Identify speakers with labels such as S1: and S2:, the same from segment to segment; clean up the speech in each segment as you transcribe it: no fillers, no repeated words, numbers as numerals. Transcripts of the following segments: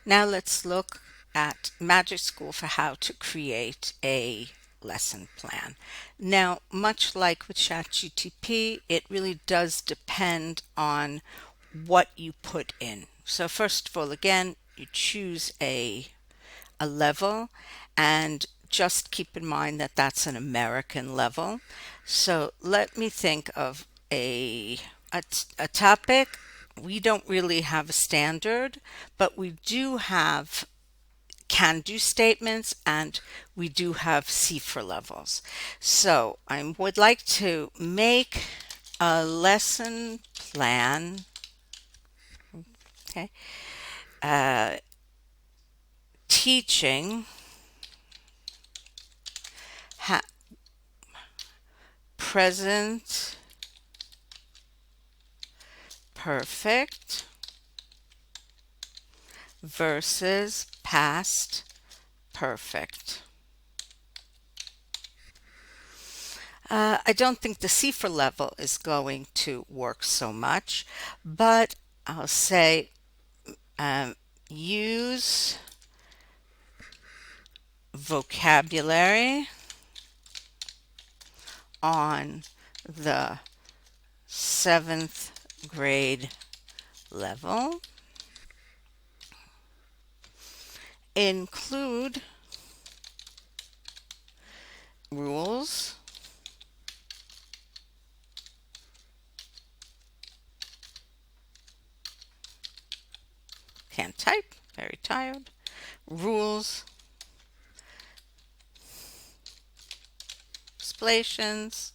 S1: Now let's look at Magic School for how to create a lesson plan. Now, much like with ChatGTP, it really does depend on what you put in. So first of all, again, you choose a level, and just keep in mind that that's an American level. So let me think of a topic. We don't really have a standard, but we do have can do statements and we do have CFR levels. So I would like to make a lesson plan. Okay. Uh, Teaching ha- present perfect versus past perfect. I don't think the CFR level is going to work so much, but I'll say um, use vocabulary on the seventh grade level. Include rules, can't type, very tired, rules, explanations,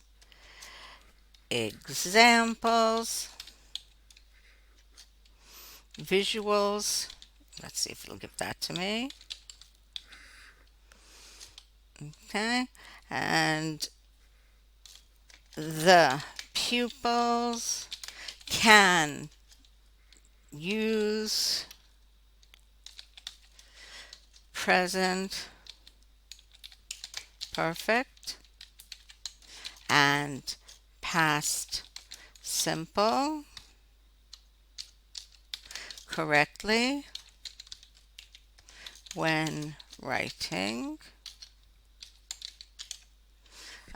S1: examples, visuals. Let's see if it'll give that to me. Okay. And the pupils can use present perfect and past simple correctly when writing.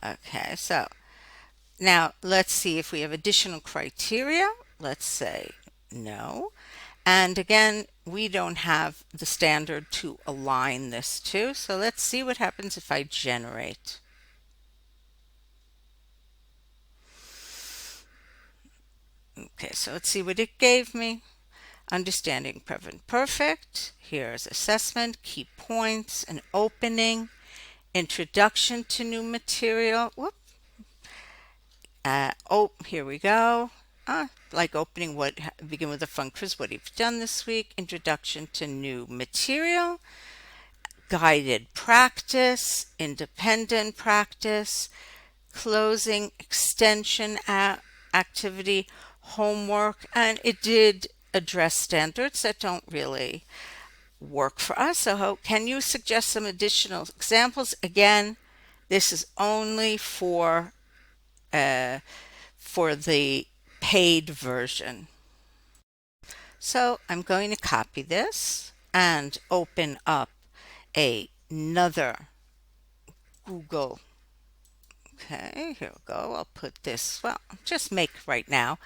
S1: Okay, so now let's see if we have additional criteria. Let's say no. And again, we don't have the standard to align this to. So let's see what happens if I generate. Okay, so let's see what it gave me. Understanding present perfect. Here's assessment, key points, an opening, introduction to new material. Whoop. Oh, here we go. Like opening what begin with a fun quiz. What have you done this week? Introduction to new material, guided practice, independent practice, closing extension activity, homework, and it did address standards that don't really work for us. So, can you suggest some additional examples? Again, this is only uh, for the paid version. So I'm going to copy this and open up another Google. Okay, here we go. I'll put this, well, just make right now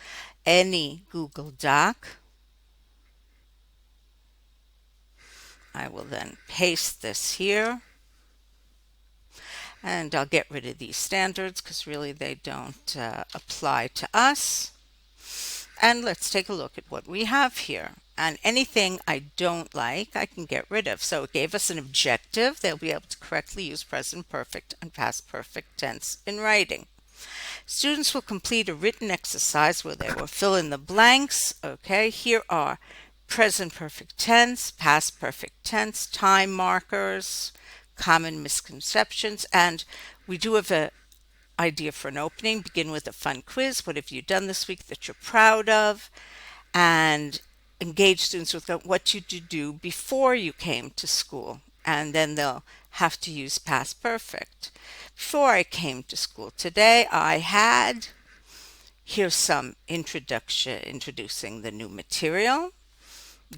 S1: any Google Doc. I will then paste this here and I'll get rid of these standards because really they don't apply to us. And let's take a look at what we have here. And anything I don't like, I can get rid of. So it gave us an objective. They'll be able to correctly use present perfect and past perfect tense in writing. Students will complete a written exercise where they will fill in the blanks. Okay, here are present perfect tense, past perfect tense, time markers, common misconceptions, and we do have a idea for an opening. Begin with a fun quiz. What have you done this week that you're proud of? And engage students with what you did do before you came to school. And then they'll have to use past perfect. Before I came to school today, I had, here's some introducing the new material.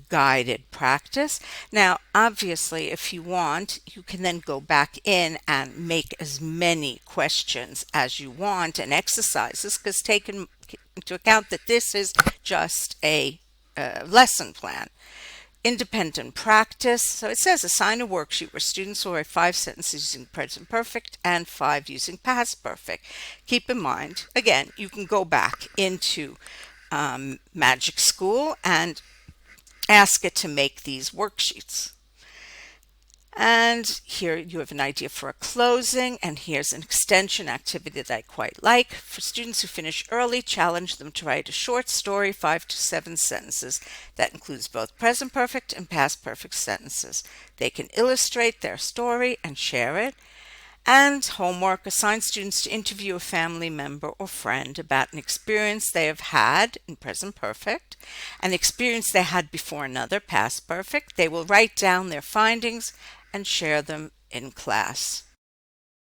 S1: guided practice. Now, obviously, if you want, you can then go back in and make as many questions as you want and exercises, because taken into account that this is just a lesson plan. Independent practice. So it says assign a worksheet where students will write 5 sentences using present perfect and 5 using past perfect. Keep in mind, again, you can go back into Magic School and ask it to make these worksheets. And here you have an idea for a closing, and here's an extension activity that I quite like. For students who finish early, challenge them to write a short story, 5 to 7 sentences, that includes both present perfect and past perfect sentences. They can illustrate their story and share it. And homework, assign students to interview a family member or friend about an experience they have had in present perfect, an experience they had before another, past perfect. They will write down their findings and share them in class.